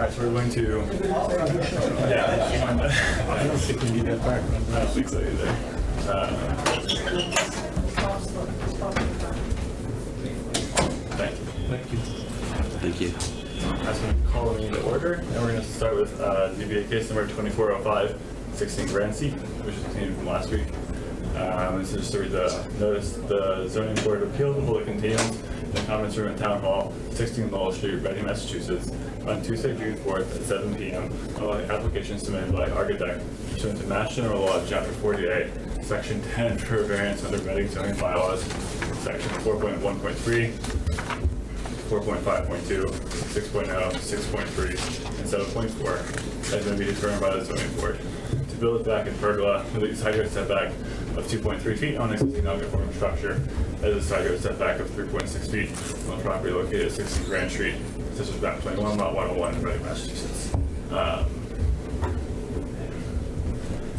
right, so we're going to. Yeah. I don't think we need that back. I don't think so either. Thank you. Thank you. Thank you. I'm going to call the meeting to order, and we're going to start with DBA case number 2405, 16 Grand Seat, which is continued from last week. This is just to read the notice. The Zoning Board of Appeals will hold a continuance in the Commons Room at Town Hall, 16 Lowell Street, Reading, Massachusetts, on Tuesday, June 4th at 7 p.m. on the application submitted by Architect pursuant to Mass General Law, Chapter 48, Section 10 for a variance under Reading zoning bylaws, Section 4.1.3, 4.5.2, 6.0, 6.3, and 7.4, as may be determined by the zoning board. To build it back in pergola with a side yard setback of 2.3 feet on existing non-conforming structure, as a side yard setback of 3.6 feet on property located at 16 Grand Street, this was map 21, lot 101 in Reading, Massachusetts.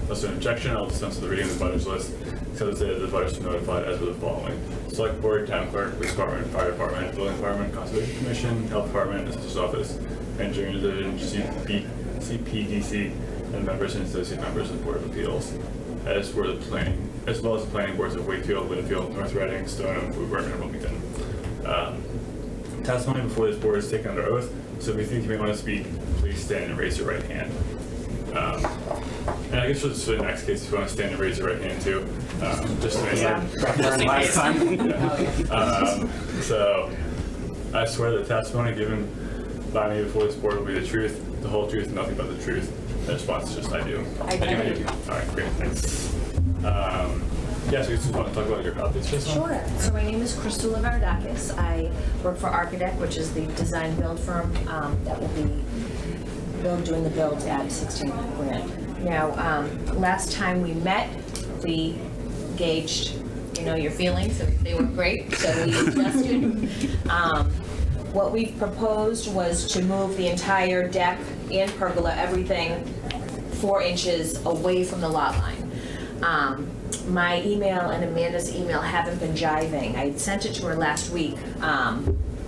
Also an objection, I'll dispense with the reading of the butters list, except to say that the butters are notified as with the following. Select Board, Town Clerk, Police Department, Fire Department, Building Department, Conservation Commission, Health Department, Assessor's Office, Engineering Division, CPDC, and members and associate members of the Board of Appeals, as well as the planning boards of Wakefield, Lynnfield, North Reading, Stoneham, Woburn, and Wilmington. Testimony before this board is taken under oath, so if you think you may want to speak, please stand and raise your right hand. And I guess for the next case, if you want to stand and raise your right hand too, just to make Last time. So I swear that testimony given by me before this board will be the truth, the whole truth, and nothing but the truth. The response is just I do. I do. All right, great, thanks. Yeah, so you just want to talk about your updates just now? Sure. So my name is Christula Varadakis. I work for Architect, which is the design build firm that will be doing the build at 16 Grand. Now, last time we met, we gauged, your feelings, and they were great, so we adjusted. What we've proposed was to move the entire deck and pergola, everything 4 inches away from the lot line. My email and Amanda's email haven't been jiving. I sent it to her last week.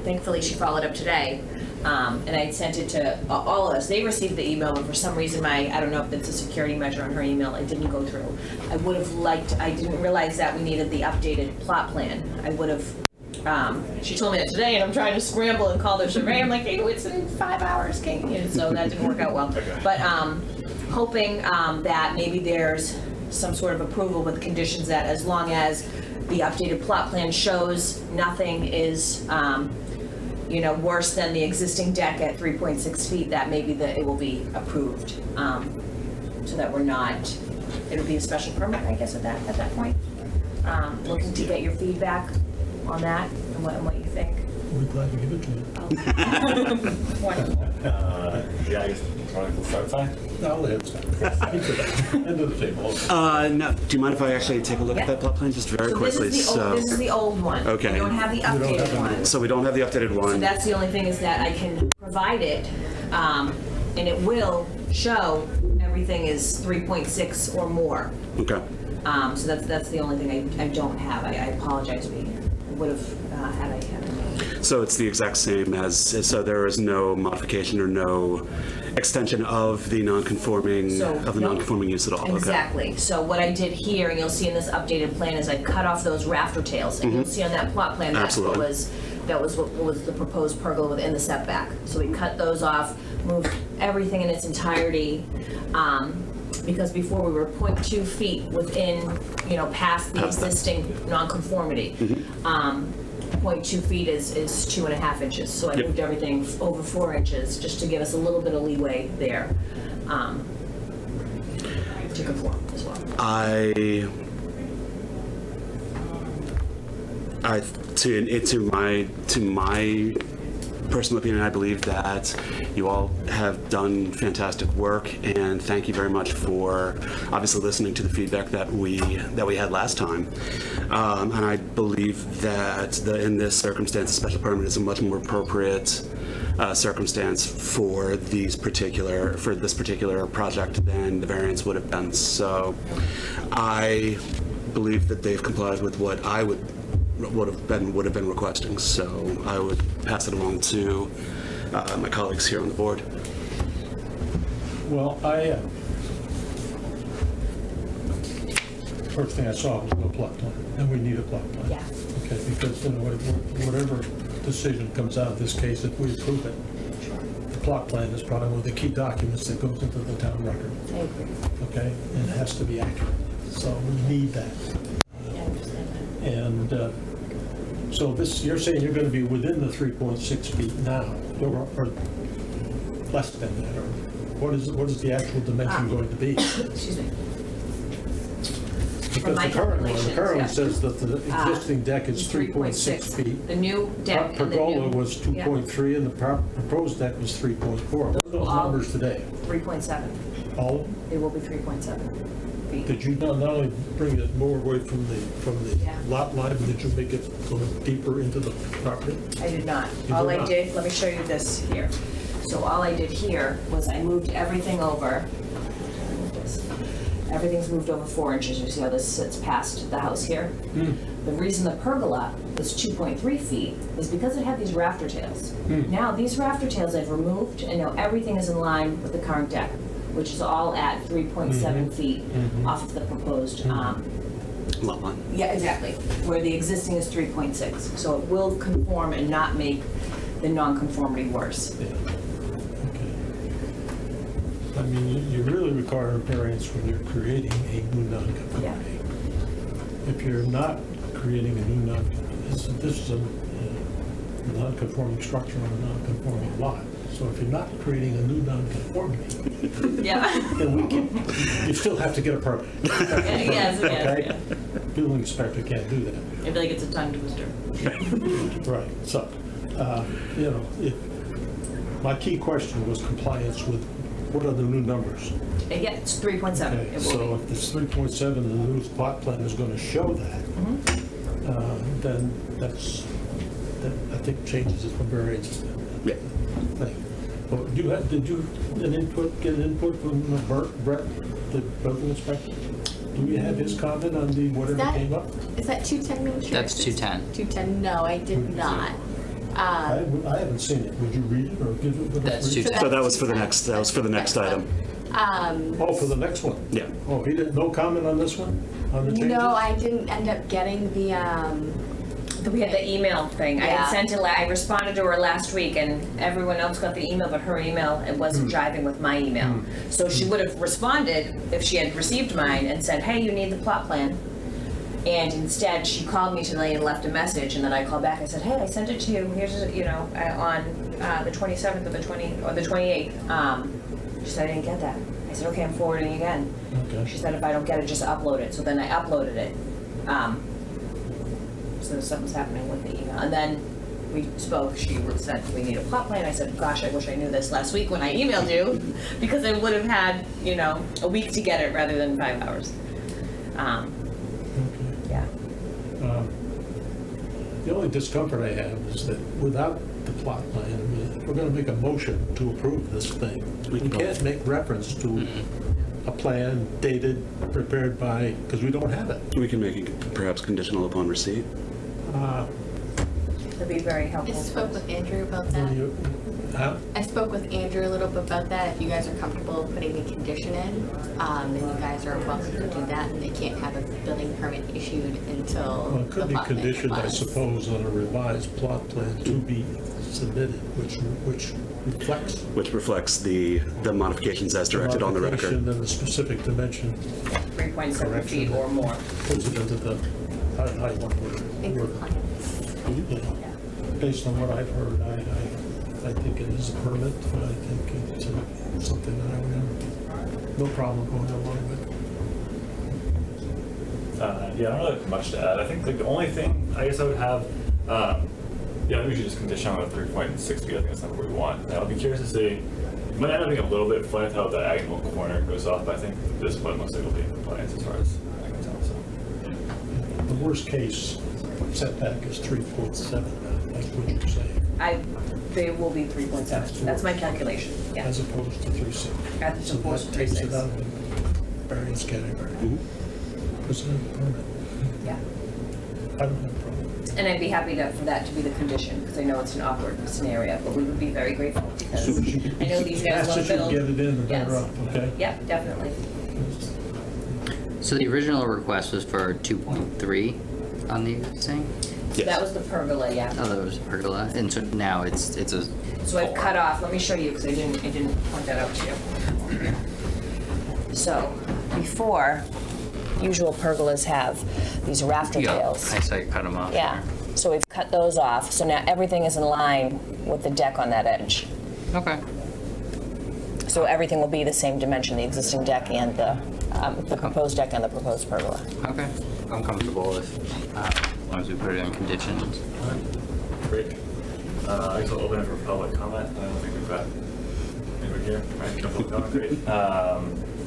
Thankfully, she followed up today. And I sent it to all of us. They received the email, but for some reason, I don't know if it's a security measure on her email, it didn't go through. I didn't realize that we needed the updated plot plan. I would have, she told me that today, and I'm trying to scramble and call their surveyor. I'm like, hey, it's in 5 hours, so that didn't work out well. Okay. But hoping that maybe there's some sort of approval with conditions that as long as the updated plot plan shows nothing is worse than the existing deck at 3.6 feet, that maybe it will be approved. So that we're not, it'll be a special permit, I guess, at that point. Looking to get your feedback on that and what you think. We're glad to give it to you. Wonderful. Yeah, I guess we'll start time. No, I'll let him start. End of the table. No, do you mind if I actually take a look at that plot plan just very So quickly? this is the old one. Okay. We don't have the updated one. So we don't have the updated So one. that's the only thing is that I can provide it, and it will show everything is 3.6 or more. Okay. So that's the only thing I don't have. I apologize. We would have had I had it. So it's the exact same so there is no modification or no extension of the non-conforming, So, of the no. non-conforming use at all? Exactly. So what I did here, and you'll see in this updated plan, is I cut off those rafter tails, and you'll see on that plot plan that's what was the proposed pergola within the setback. So we cut those off, moved everything in its entirety. Because before we were 0.2 feet within, past the existing nonconformity. 0.2 feet is 2.5 inches. So I moved everything over 4 inches just to give us a little bit of leeway there. To conform as well. To my personal opinion, I believe that you all have done fantastic work, and thank you very much for obviously listening to the feedback that we had last time. And I believe that in this circumstance, a special permit is a much more appropriate circumstance for this particular project than the variance would have been. So I believe that they've complied with what I would have been requesting. So I would pass it along to my colleagues here on the board. Well, first thing I saw was no plot plan, and we need a plot plan. Yeah. Okay, because, you know, whatever decision comes out of this case, if we approve it, the plot plan is probably one of the key documents that goes into the town record, I agree. okay? And it has to be accurate, so we need that. I understand that. And so this, you're saying you're going to be within the 3.6 feet now, or less than that, or what is the actual dimension going to be? Excuse me. Because my the current one, calculations, currently yeah. says that the existing deck is 3.6 feet. The new deck and the new. Pergola was 2.3 and the proposed deck was 3.4. What are those All- numbers today? 3.7. All of them? They will be 3.7 feet. Did you not only bring it more away from the Yeah. lot line, but did you make it go deeper into the property? I did not. You All did I not? did, let me show you this here. So all I did here was I moved everything over. Everything's moved over 4 inches. You see how this sits past the house here? The reason the pergola is 2.3 feet is because it had these rafter tails. Now, these rafter tails I've removed, and now everything is in line with the current deck, which is all at 3.7 feet off of the proposed, Lot line. yeah, exactly, where the existing is 3.6. So it will conform and not make the non-conformity worse. Yeah. Okay. I mean, you really require a variance when you're creating a new non-conformity. If you're not creating a new non-conformity, this is a non-conforming structure on a non-conforming lot. So if you're not creating a new non-conformity, Yeah. then you still have to get a permit. Yes, Okay? yes, Building inspector can't do that. I feel like it's a tongue twister. Right, so, you know, my key question was compliance with, what are the new numbers? And yeah, it's 3.7. Okay, It so will if this 3.7, the new plot plan is going to show that, then that I think changes it from variance Yeah. thing. Well, did you get input from Brett, the building inspector? Do we have his comment on the whatever came up? Is that 210 Main Street? That's 210. 210, no, I did not. I haven't seen it. Would you read it or give it? That's read it? 210. So that was for the next item. Oh, for the next one? Yeah. Oh, he didn't, no comment on this one? On the changes? No, I didn't end up getting the, We had the email thing. I Yeah. had sent it, I responded to her last week and everyone else got the email, but her email, it wasn't jiving with my email. So she would have responded if she had received mine and said, hey, you need the plot plan. And instead, she called me today and left a message, and then I called back. I said, "Hey, I sent it to you. Here's, on the 27th or the 28th." She said, "I didn't get that." I said, "Okay, I'm forwarding again." Okay. She said, "If I don't get it, just upload it." So then I uploaded it. So something's happening with the email, and then we spoke. She said, "We need a plot plan." I said, "Gosh, I wish I knew this last week when I emailed you, because I would have had, a week to get it rather than 5 hours." Yeah. The only discomfort I have is that without the plot plan, I mean, if we're going to make a motion to approve this thing, we can't make reference to a plan dated, prepared by, because we don't have it. We can make it perhaps conditional upon receipt. That'd be very I helpful. spoke with Andrew about When that. you- huh? I spoke with Andrew a little bit about that. If you guys are comfortable putting a condition in, then you guys are welcome to do that, and they can't have a building permit issued until Well, it the could be plot plan conditioned, I complies. suppose, on a revised plot plan to be submitted, which reflects Which reflects the modifications as directed on the record. modification and the specific dimension, 3.7 feet or more. puts it into the, how you want to word In it. compliance. You know, based on what I've heard, I think it is a permit, but I think it's something that I would have no problem going along with. Yeah, I don't really have much to add. I think the only thing I guess I would have, yeah, we should just condition on the 3.6 feet. I think that's not what we want. I'll be curious to see. It might end up being a little bit funny how the diagonal corner goes off, but I think this one looks like it'll be in compliance as far as I can tell. So. The worst case setback is 3.7, like what you're saying, They will be 3.7. That's my calculation. Yeah. as opposed to 3.6. As So opposed that to takes 3.6. it out of the variance category. It's a permit. Yeah. I don't have a problem. And I'd be happy for that to be the condition, because I know it's an awkward scenario, but we would be very grateful. because I know these guys love Faster build. you get it in, the better Yes. off, okay? Yep, definitely. So the original request was for 2.3 on the existing? So that was the pergola, yeah. Oh, that was pergola, and so now it's a. So I've cut off, let me show you, because I didn't point that out to you. So, before, usual pergolas have these rafter Yeah, tails. I saw you cut them off. Yeah, so we've cut those off, so now everything is in line with the deck on that edge. there. Okay. So everything will be the same dimension, the existing deck and the proposed deck and the proposed pergola. Okay. I'm comfortable if, as long as we put it in conditions. Great. I guess I'll open it for public comment. I don't think we've got anybody here. Right, no public comment, great. Do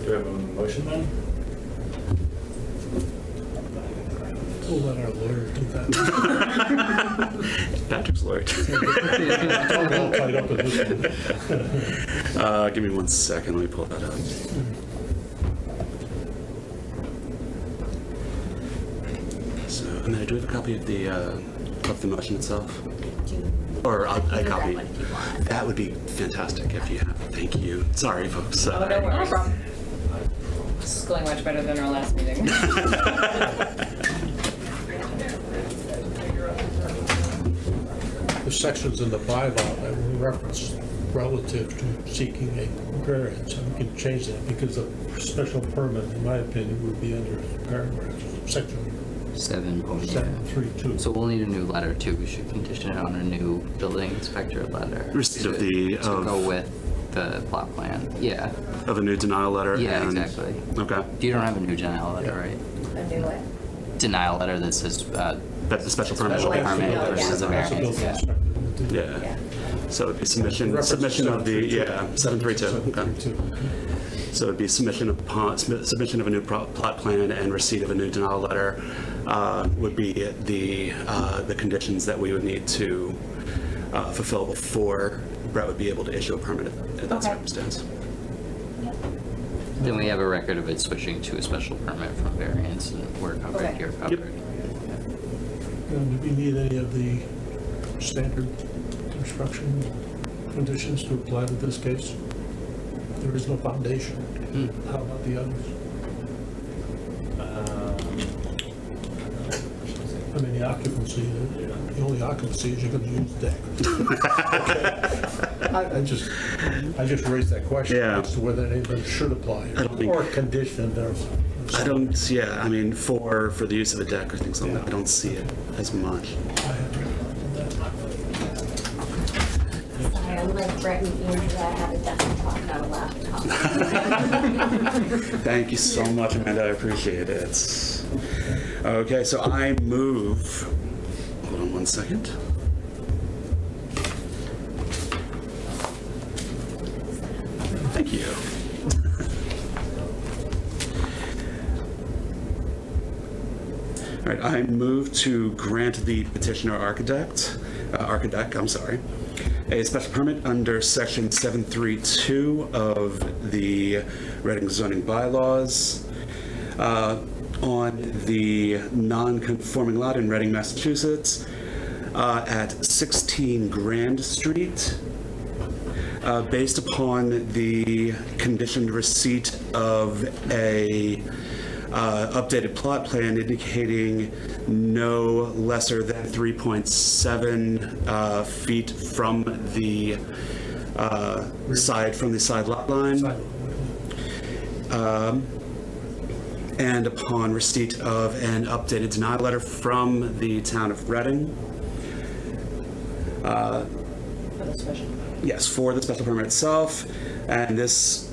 we have a motion then? We'll let our lawyer do that. Patrick's lawyer. I'm all tied up in this one. Give me 1 second, let me pull that up. So, Amanda, do we have a copy of the motion itself? Or a copy? That one if you want. That would be fantastic if you have. Thank you. Sorry, folks. Oh, no worries. This is going much better than our last meeting. The sections in the bylaw that we referenced relative to seeking a variance, and we can change that because a special permit, in my opinion, would be under paragraph, section 732. So we'll need a new letter too. We should condition it on a new building inspector letter. Receipt of to of- go with the plot plan. Yeah. Of a new denial letter? Yeah, and- exactly. Okay. You don't have a new denial letter, right? A new way. Denial letter that says, That's the special permit. Special permit Yeah. versus a That's a variance. building Yeah. inspector would do. Yeah. So it'd be submission of the, 732. yeah, 732. Okay. 732. So it'd be submission of a new plot plan and receipt of a new denial letter would be the conditions that we would need to fulfill before Brett would be able to issue a permit in that Okay. circumstance. Then we have a record of it switching to a special permit from variance, and we're covered, Okay. you're covered. And do we need any of the standard construction conditions to apply to this case? There is no foundation. How about the others? I mean, the occupancy, the only occupancy is you're going to use the deck. I just raised that question Yeah. as to whether anything should apply I don't think- or condition there's. I don't, yeah, I mean, for the use of a deck or things like that, I don't see it as much. Sorry, I'm like Brett and Andrew, I have a desktop, not a laptop. Thank you so much, Amanda. I appreciate it. Okay, so I move. Hold on 1 second. Thank you. All right, I move to grant the petitioner architect, a special permit under section 732 of the Reading zoning bylaws on the non-conforming lot in Reading, Massachusetts at 16 Grand Street, based upon the conditioned receipt of a updated plot plan indicating no lesser than 3.7 feet from the side lot line. And upon receipt of an updated denial letter from the town of Reading. For the special. Yes, for the special permit itself. And this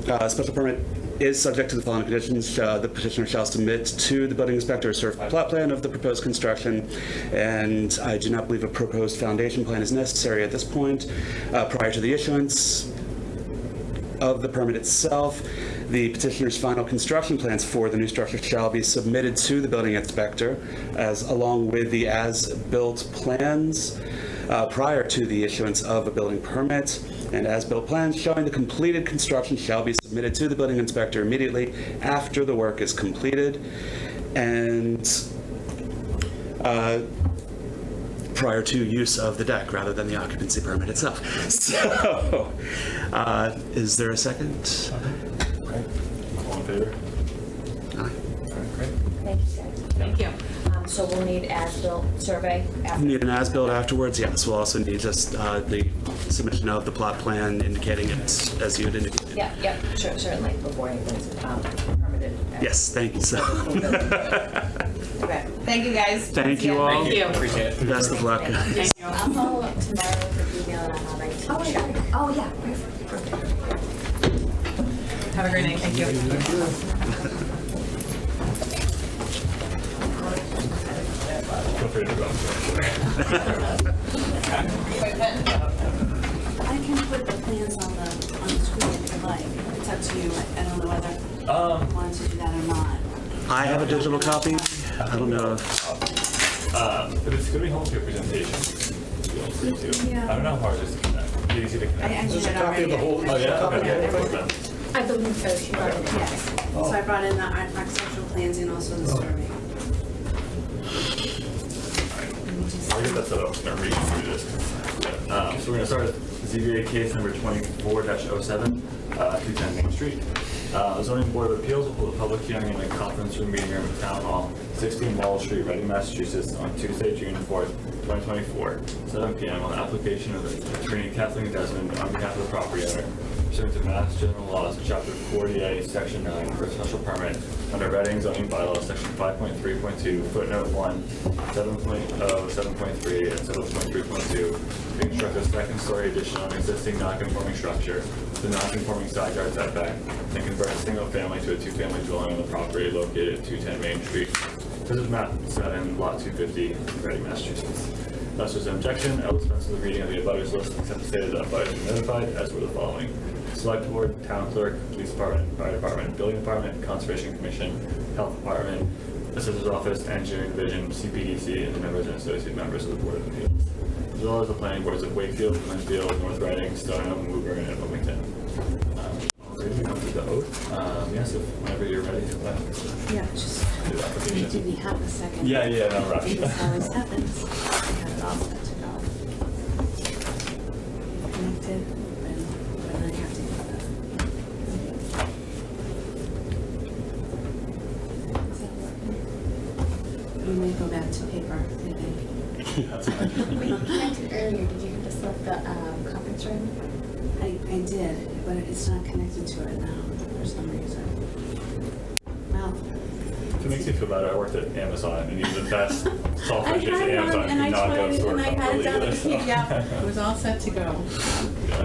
special permit is subject to the following conditions. The petitioner shall submit to the building inspector a certified plot plan of the proposed construction, and I do not believe a proposed foundation plan is necessary at this point. Prior to the issuance of the permit itself, the petitioner's final construction plans for the new structure shall be submitted to the building inspector, along with the as-built plans prior to the issuance of a building permit. And as-built plans showing the completed construction shall be submitted to the building inspector immediately after the work is completed. And prior to use of the deck rather than the occupancy permit itself. So, is there a second? All in favor? Aye. All right, great. Thank you, guys. Thank you. So we'll need as-built survey after. Need an as-built afterwards? Yes, we'll also need just the submission of the plot plan indicating it as you had indicated. Yep, sure, certainly, before anything's permitted. Yes, thank you so. Okay. Thank you, guys. Thank you all. Thank you. Appreciate it. Best of luck. Thank you. I'll follow up tomorrow with an email and I'll have Oh, IT sure. check. Oh, yeah, perfect. Have a great night. Thank you. Feel free to go. I can put the plans on the screen if you like. It's up to you. I don't know whether you want to do that or not. I have a digital copy. I don't know if, If it's gonna be home to your presentation, feel free to. Yeah. I don't know how hard it is to connect. Easy to I connect. did it already. Oh, yeah? Okay. I believe so, she brought it in. Yes. So I brought in the architectural plans and also the survey. I'll get that set up and read through this. So we're gonna start with ZBA case number 24-07, 210 Main Street. The zoning board of appeals will hold a public hearing in a conference room meeting room at Town Hall, 16 Wall Street, Reading, Massachusetts, on Tuesday, June 4th, 2024, 7 p.m. on the application of attorney Kathleen Desmond on behalf of the property owner, pursuant to Mass General Laws, Chapter 48, Section 9, for a special permit under Reading zoning bylaws, Section 5.3.2, footnote 1, 7.0, 7.3, and 7.3.2, to construct a second-story addition on existing non-conforming structure, the non-conforming side yard setback, and convert a single family to a two-family dwelling on the property located at 210 Main Street. This is map 7, lot 250, Reading, Massachusetts. Unless there's an objection, I will dispense with the reading of the abutters list, except to say that abutters are notified, as were the following: Select Board, Town Clerk, Police Department, Fire Department, Building Department, Conservation Commission, Health Department, Assessor's Office, Engineering Division, CPDC, and the members and associate members of the Board of Appeals, as well as the planning boards of Wakefield, Linfield, North Reading, Stoneham, Woburn, and Wilmington. Ready to come to the oath? Yes, if whenever you're ready for that. Yeah, just, Do the I application. didn't have a second. Yeah, no rush. This always happens. I have it all set to go. Connected, and I have to do that. Is that working? We may go back to paper, maybe. That's fine. We connected earlier. Did you just select the conference room? I did, but it's not connected to it now for some reason. Well, If it makes you feel better, I worked at Amazon and used the best software I used at had Amazon. one and I Could not go tried store and I had it down at the properly PDF. It was all set to go.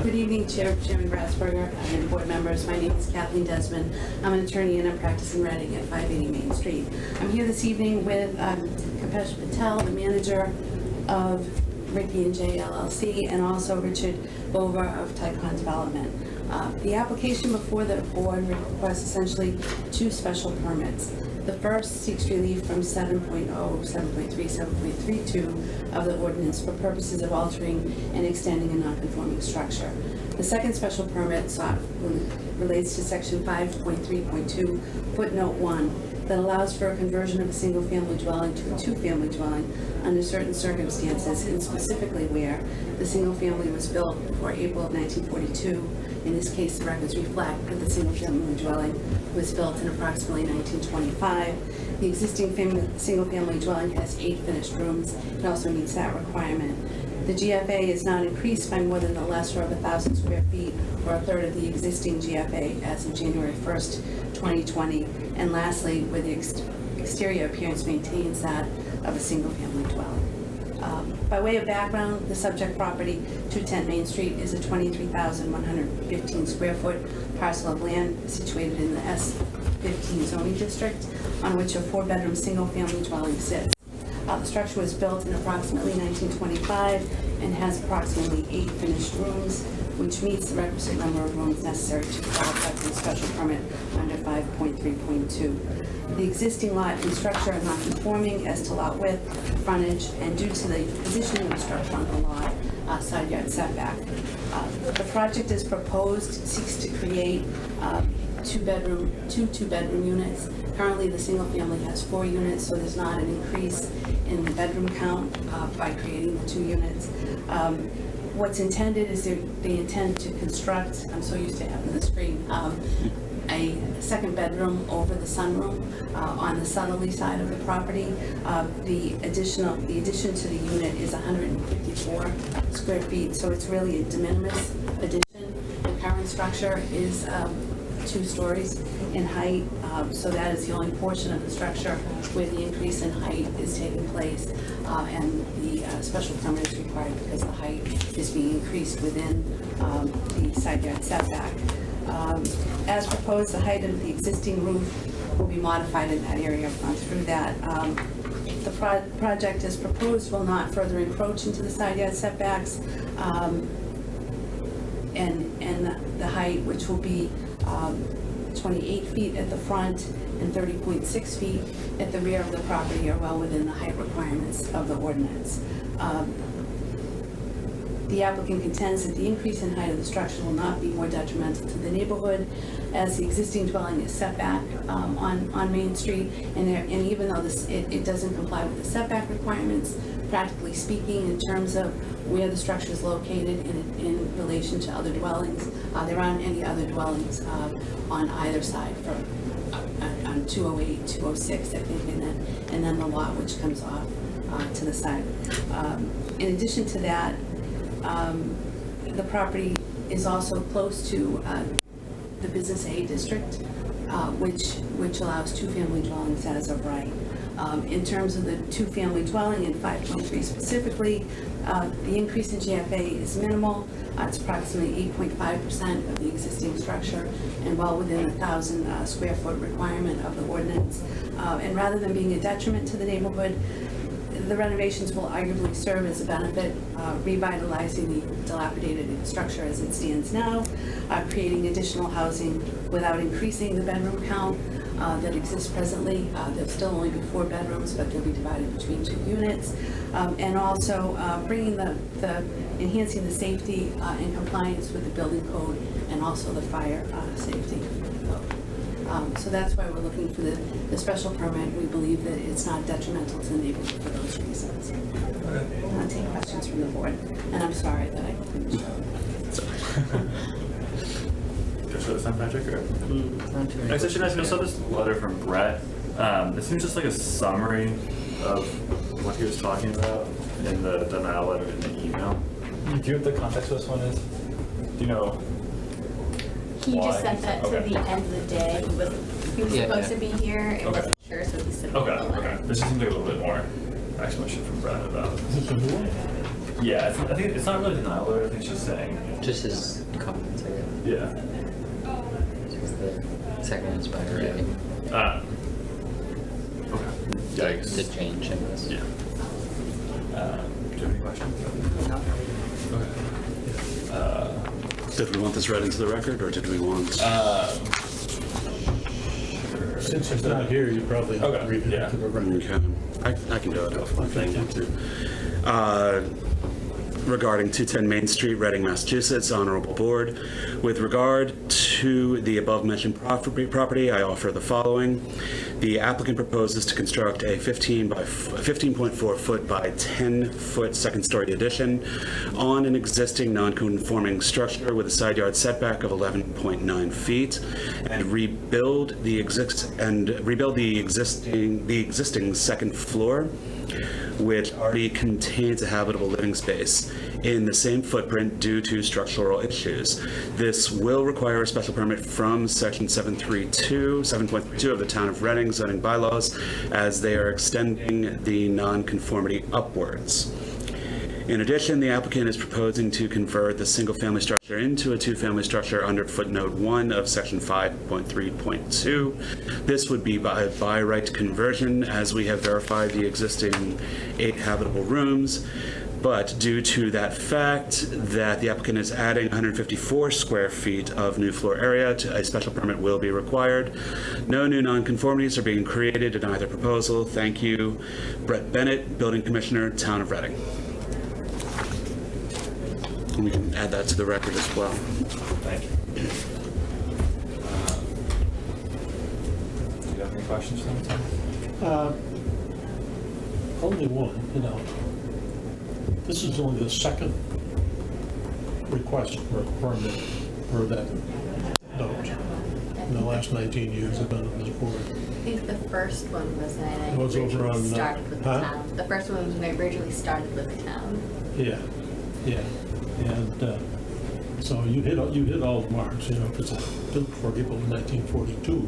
Good evening, Chairman Grassberger and board members. My name is Kathleen Desmond. I'm an attorney and I'm practicing Reading at 580 Main Street. I'm here this evening with Kapesh Patel, the manager of Ricky and J LLC, and also Richard Bover of Tycon Development. The application before the board requests essentially two special permits. The first seeks relief from 7.0, 7.3, 7.32 of the ordinance for purposes of altering and extending a non-conforming structure. The second special permit sought relates to section 5.3.2, footnote 1, that allows for a conversion of a single-family dwelling to a two-family dwelling under certain circumstances, and specifically where the single family was built before April of 1942. In this case, the records reflect that the single-family dwelling was built in approximately 1925. The existing single-family dwelling has 8 finished rooms. It also meets that requirement. The GFA is not increased by more than the lesser of 1,000 square feet, or a third of the existing GFA as of January 1st, 2020. And lastly, where the exterior appearance maintains that of a single-family dwelling. By way of background, the subject property, 210 Main Street, is a 23,115 square foot parcel of land situated in the S15 zoning district, on which a 4-bedroom single-family dwelling sits. The structure was built in approximately 1925 and has approximately 8 finished rooms, which meets the requisite number of rooms necessary to qualify for the special permit under 5.3.2. The existing lot and structure are non-conforming as to lot width, frontage, and due to the positioning of the structure on the lot, side yard setback. The project is proposed seeks to create two two-bedroom units. Currently, the single family has 4 units, so there's not an increase in the bedroom count by creating the 2 units. What's intended is they intend to construct, I'm so used to having the screen, a second bedroom over the sunroom on the southerly side of the property. The addition to the unit is 154 square feet, so it's really a de minimis addition. The current structure is 2 stories in height, so that is the only portion of the structure where the increase in height is taking place, and the special permit is required because the height is being increased within the side yard setback. As proposed, the height of the existing roof will be modified in that area. I've gone through that. The project as proposed will not further encroach into the side yard setbacks, and the height, which will be 28 feet at the front and 30.6 feet at the rear of the property, are well within the height requirements of the ordinance. The applicant contends that the increase in height of the structure will not be more detrimental to the neighborhood, as the existing dwelling is set back on Main Street, and even though it doesn't comply with the setback requirements, practically speaking, in terms of where the structure is located in relation to other dwellings, there aren't any other dwellings on either side on 208, 206, I think, and then the lot which comes off to the side. In addition to that, the property is also close to the Business A district, which allows 2-family dwellings as of right. In terms of the 2-family dwelling in 5.3 specifically, the increase in GFA is minimal. It's approximately 8.5% of the existing structure and well within the 1,000 square foot requirement of the ordinance. And rather than being a detriment to the neighborhood, the renovations will arguably serve as a benefit, revitalizing the dilapidated structure as it stands now, creating additional housing without increasing the bedroom count that exists presently. There'll still only be 4 bedrooms, but they'll be divided between 2 units, and also bringing enhancing the safety and compliance with the building code and also the fire safety. So that's why we're looking for the special permit. We believe that it's not detrimental to the neighborhood for those reasons. I'll take questions from the board, and I'm sorry that I couldn't show. Just for the St. Patrick, or? Not too many I should ask, I saw this letter from Brett. It seems just like a summary of what he was talking about in the denial letter in the email. Do you know what the context of this one is? Do you know? He Why? just sent that to Okay. the end of the day. He was Yeah, supposed yeah. to be here and Okay. wasn't sure, so he sent Okay, the letter. okay. This just seems like a little bit more explanation from Brett about. Is it the new one? Yeah, I think it's not really denial letter. I think it's just saying. Just his comments, I guess. Yeah. Just the second is by rating. Okay. The Yikes. change in this. Yeah. Do you have any questions? No. Okay. Did we want this read into the record, or did we want? Since he's not here, you probably have to Okay, read it yeah. into the record. Okay, I can do it. Thank you. Regarding 210 Main Street, Reading, Massachusetts, Honorable Board. With regard to the above-mentioned property, I offer the following. The applicant proposes to construct a 15.4 foot by 10 foot second-story addition on an existing non-conforming structure with a side yard setback of 11.9 feet, and rebuild the existing second floor, which already contains a habitable living space in the same footprint due to structural issues. This will require a special permit from Section 7.32 of the Town of Reading zoning bylaws, as they are extending the nonconformity upwards. In addition, the applicant is proposing to convert the single-family structure into a 2-family structure under footnote 1 of section 5.3.2. This would be by right conversion, as we have verified the existing 8 habitable rooms. But due to that fact that the applicant is adding 154 square feet of new floor area, a special permit will be required. No new nonconformities are being created in either proposal. Thank you. Brett Bennett, Building Commissioner, Town of Reading. And we can add that to the record as well. Thank you. have any questions for them? Only one, you know. This is only the second request for a permit for that note in the last 19 years I've been on this board. I think the first one was when I It was over originally on, started with the huh? town. The first one was when I originally started with the town. Yeah, yeah. And so you hit all the marks, you know, if it's built for April of 1942,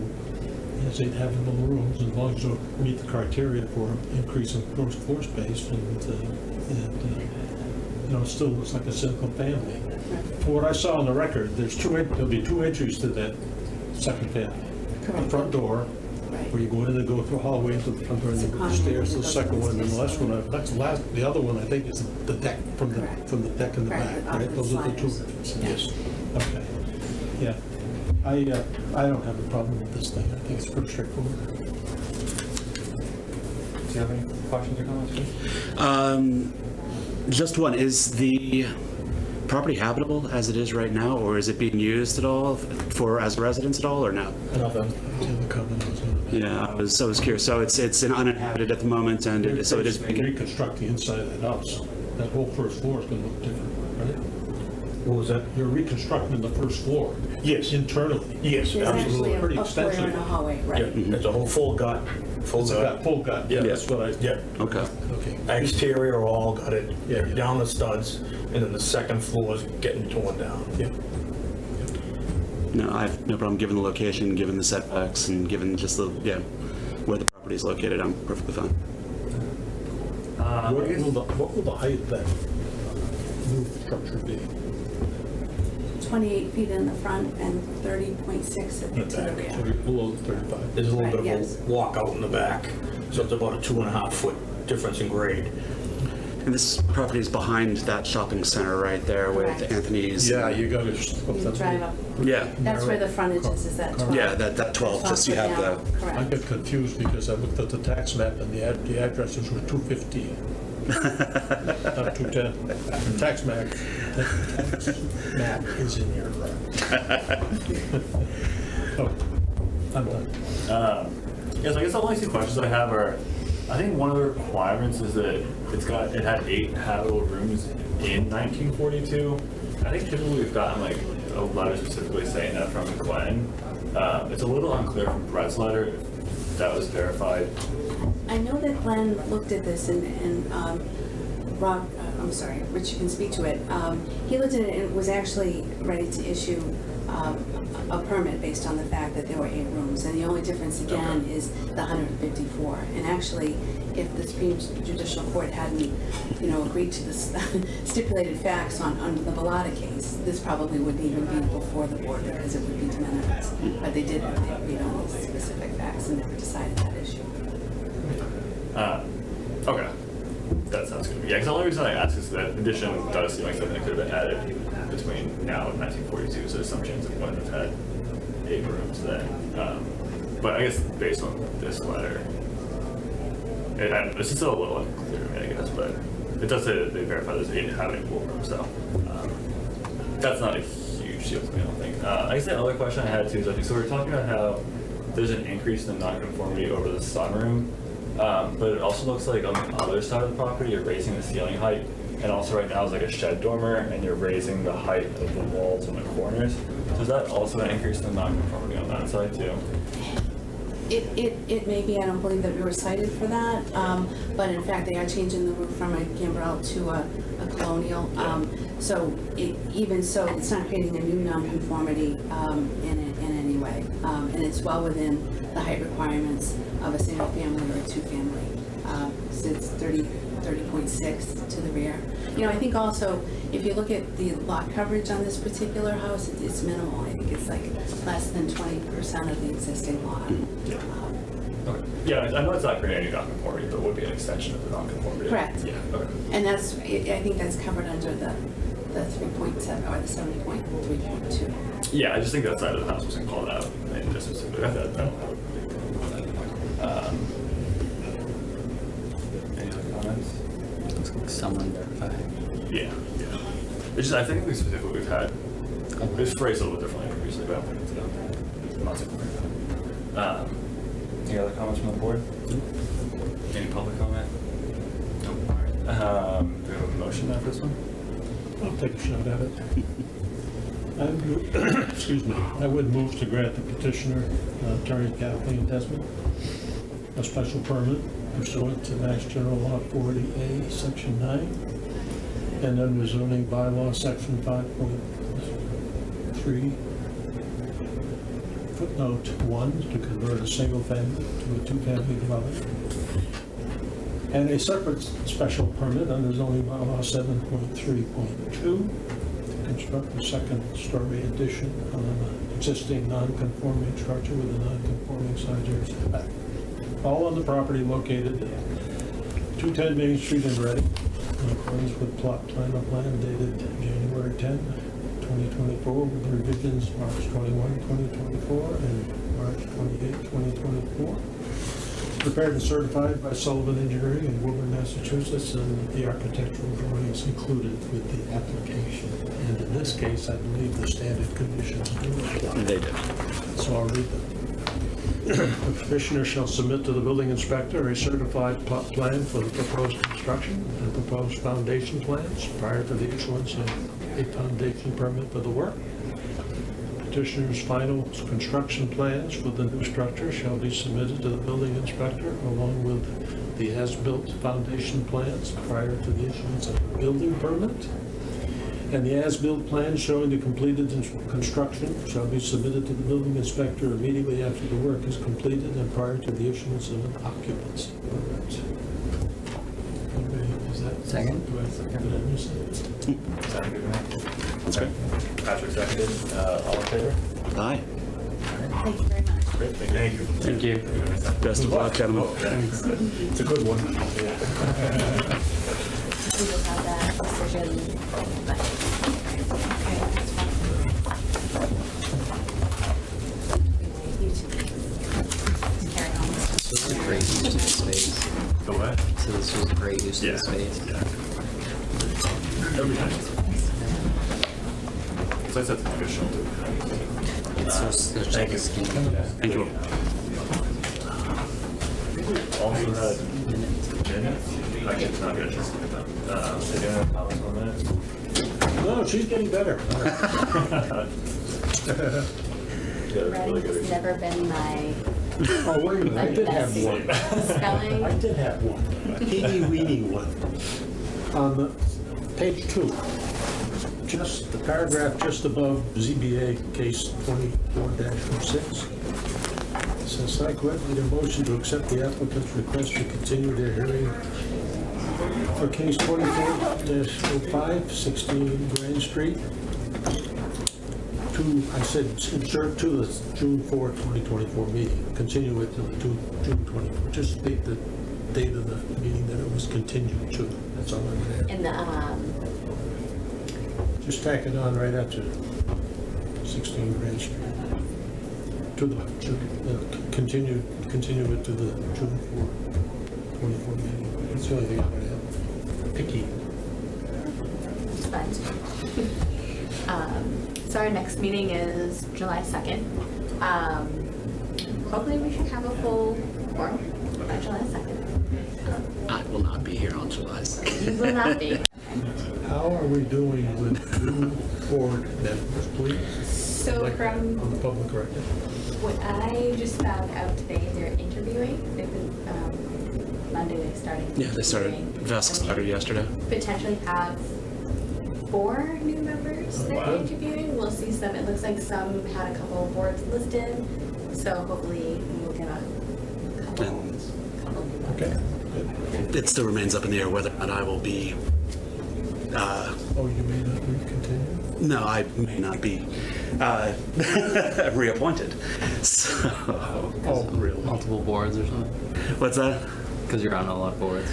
it's 8 habitable rooms, as long as you meet the criteria for increasing gross floor space, and you know, it still looks like a single family. From what I saw on the record, there'll be 2 entries to that second family. The Correct. front door, Right. where you go in and go through a hallway into the front door, and It's a then the common stairs, that the goes second up one, and the stairs. last, the other one, I think, is the deck, from the Correct. deck in the Right, back, up right? the Those are the 2. sliders. Yes, okay. Yeah, I don't have a problem with this thing, I think it's pretty straightforward. Do you have any questions or comments, Chris? Just one, is the property habitable as it is right now, or is it being used at all as a residence at all, or no? Nothing. The other comment I was gonna make. Yeah, I was curious. So it's uninhabited at the moment, and so it is Basically being, reconstruct the inside of that house. That whole first floor is gonna look different, right? What was that? You're reconstructing the first floor. Yes. Internally. Yes, There's actually absolutely. Pretty a foyer and extensive. a hallway, right? It's a whole full gut, full It's gut. got full gut, yeah, that's what I. Yeah. okay. Okay. Exterior all got it, Yeah. down the studs, and then the second floor is getting torn down. Yeah. No, I have no problem given the location, given the setbacks, and given just where the property is located. I'm perfectly fine. What will the height of that new structure be? 28 feet in the front and 30.6 to the rear. Below 35. There's a little Right, bit yes. of a walkout in the back, so it's about a 2.5 foot difference in grade. And this property is behind that shopping center right there with Correct. Anthony's. Yeah, you gotta. You drive up, Yeah. that's where the frontage is that 12. Yeah, that 12, just you have the. I Correct. got confused because I looked at the tax map and the addresses were 215. Not 210. The tax map is in here. Oh, I'm done. Yes, I guess the only 2 questions I have are, I think one of the requirements is that it had 8 habitable rooms in 1942. I think typically we've gotten like a letter specifically saying that from Glenn. It's a little unclear from Brett's letter if that was verified. I know that Glenn looked at this and Rob, I'm sorry, Rich, you can speak to it. He looked at it and was actually ready to issue a permit based on the fact that there were 8 rooms. And the only difference again is the 154. And actually, if the Supreme Judicial Court hadn't, agreed to the stipulated facts on the Bellata case, this probably wouldn't even be before the board because it would be de minimis. But they did agreed on the specific facts and never decided that issue. Okay, that sounds good. Yeah, because the only reason I ask is that addition does seem like something that could have been added between now and 1942, so there's some chance it wouldn't have had 8 rooms then. But I guess based on this letter, this is still a little unclear to me, I guess, but it does say that they verify there's 8 habitable rooms, so that's not a huge deal to me, I don't think. I guess the other question I had too is, I think, so we were talking about how there's an increase in the nonconformity over the sunroom, but it also looks like on the other side of the property, you're raising the ceiling height, and also right now is like a shed dormer, and you're raising the height of the walls in the corners. So is that also an increase in the nonconformity on that side too? It may be, I don't believe that we were cited for that, but in fact, they are changing the roof from a gambrel to a colonial. So even so, it's not creating a new nonconformity in any way. And it's well within the height requirements of a single family or a 2-family. So it's 30.6 to the rear. I think also, if you look at the lot coverage on this particular house, it's minimal. I think it's like less than 20% of the existing lot. Okay. Yeah, I know it's not creating any nonconformity, but it would be an extension of the nonconformity. Correct. Yeah, okay. And I think that's covered under the 3.7 or the 7.3.2. Yeah, I just think that side of the house wasn't called out in this specific. Any other comments? Looks like someone verified. Yeah. It's just, I think we specifically we've had, it's phrased a little differently previously, but I don't think it's not so clear. Any other comments from the board? Any public comment? Nope. All right. Do we have a motion now for this one? I'll take a shot at it. Excuse me, I would move to grant the petitioner, Attorney Kathleen Desmond, a special permit pursuant to Mass General Law 40A, Section 9, and under zoning bylaw, Section 5.3, footnote 1, to convert a single family to a two-family dwelling, and a separate special permit under zoning bylaw 7.3.2 to construct a second-story addition on an existing non-conforming structure with a non-conforming side yard setback. All on the property located at 210 Main Street in Reading, in accordance with plot plan of land dated January 10, 2024, with revisions March 21, 2024, and March 28, 2024. Prepared and certified by Sullivan Engineering in Woburn, Massachusetts, and the architectural drawings included with the application. And in this case, I believe the standard conditions do apply. They do. So I'll read them. The petitioner shall submit to the building inspector a certified plot plan for the proposed construction and proposed foundation plans prior to the issuance of a foundation permit for the work. Petitioner's final construction plans for the new structure shall be submitted to the building inspector along with the as-built foundation plans prior to the issuance of a building permit. And the as-built plan showing the completed construction shall be submitted to the building inspector immediately after the work is completed and prior to the issuance of an occupancy permit. Okay, is that? Second. Did I miss it? Sound good, man? That's great. Patrick seconded. All in favor? Aye. Thank you very much. Great, thank you. Thank you. Best of luck, gentlemen. It's a good one. We will have that decision. So this is a great use of the space. The what? So this was a great use of Yeah. the space. That'd be nice. So I said it's a good shelter. It's just, there's Thank you. just a skin. Thank you. Also had minutes. Actually, it's not good. Just look at them. They didn't have comments on minutes. No, she's getting better. Yeah, it's really Reading has good. never been my Oh, wait a minute, I did have one. spelling. I did have one, a teeny-weeny one. On the page 2, just the paragraph just above ZBA case 24-06. It says, "Site made a motion to accept the applicant's request to continue their hearing for case 24-05, 16 Grand Street. I said, insert to the June 4, 2024 meeting, continue it to the June 24. Just state the date of the meeting that it was continued to. That's all I would add. In the, Just tack it on right after 16 Grand Street. To the, continue it to the June 4, 24 meeting. That's the only thing I would add. Picky. it's fine. So our next meeting is July 2nd. Hopefully we should have a full quorum by July 2nd. I will not be here on July 2nd. You will not be. How are we doing with new board members, please? So Like from on the public record. what I just found out today, they're interviewing. They've been, Monday they started. Yeah, they started. interviewing. Vesk started yesterday. Potentially have 4 new members that wow. they're interviewing. We'll see some, it looks like some had a couple of boards listed. So hopefully we'll get a couple new members. Okay. Good. It still remains up in the air whether or not I will be. Oh, you may not continue? No, I may not be reappointed. So, Oh, really? Multiple boards or something? what's that? Because you're on a lot of boards.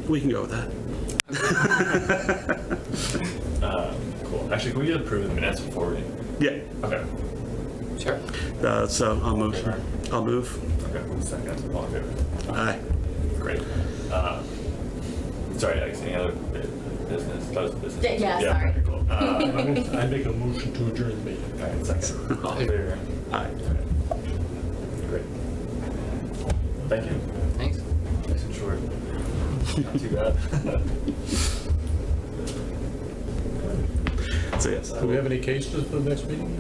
We can go with that. Cool. Actually, can we approve the minutes before we? Yeah. Okay. Sure. So I'll move. I'll move. Okay. 1 second. All in favor? Aye. Great. Sorry, Alex, any other business? That was business. Yeah, sorry. Okay, cool. I make a motion to adjourn the meeting. All right, second. All in favor? Aye. Okay. Thank you. Thanks. Nice and short. Not too bad. So yes, Do we have any cases for the next meeting?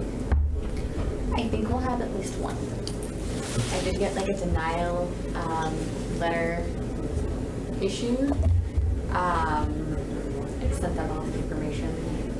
I think we'll have at least one. I did get like a denial letter issued. I sent them all the information,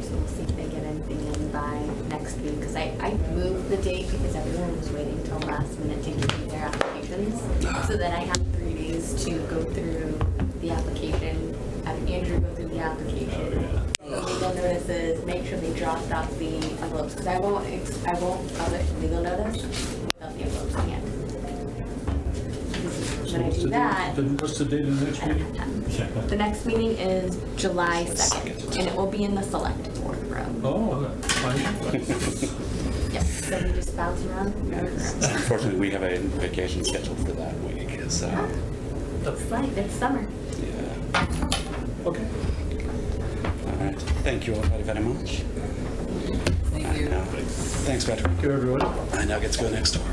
so we'll see if they get anything in by next week. Because I moved the date because everyone was waiting till last minute to give me their applications. So then I have 3 days to go through the application, have Andrew go through the application. Legal notices, make sure they dropped off the envelopes, because I won't publish legal notice without the envelopes in hand. When I What's do the that, date- What's the date of the next I don't meeting? have time. The next meeting is July 2nd, and it will be in the select board room. Oh, fine. Yes, so we just bounce around. unfortunately, we have a vacation scheduled for that week, so, It's like, it's summer. yeah. Okay. All right, thank you all very much. Thank you. Thanks, Patrick. Thank you, everyone. I now get to go next door.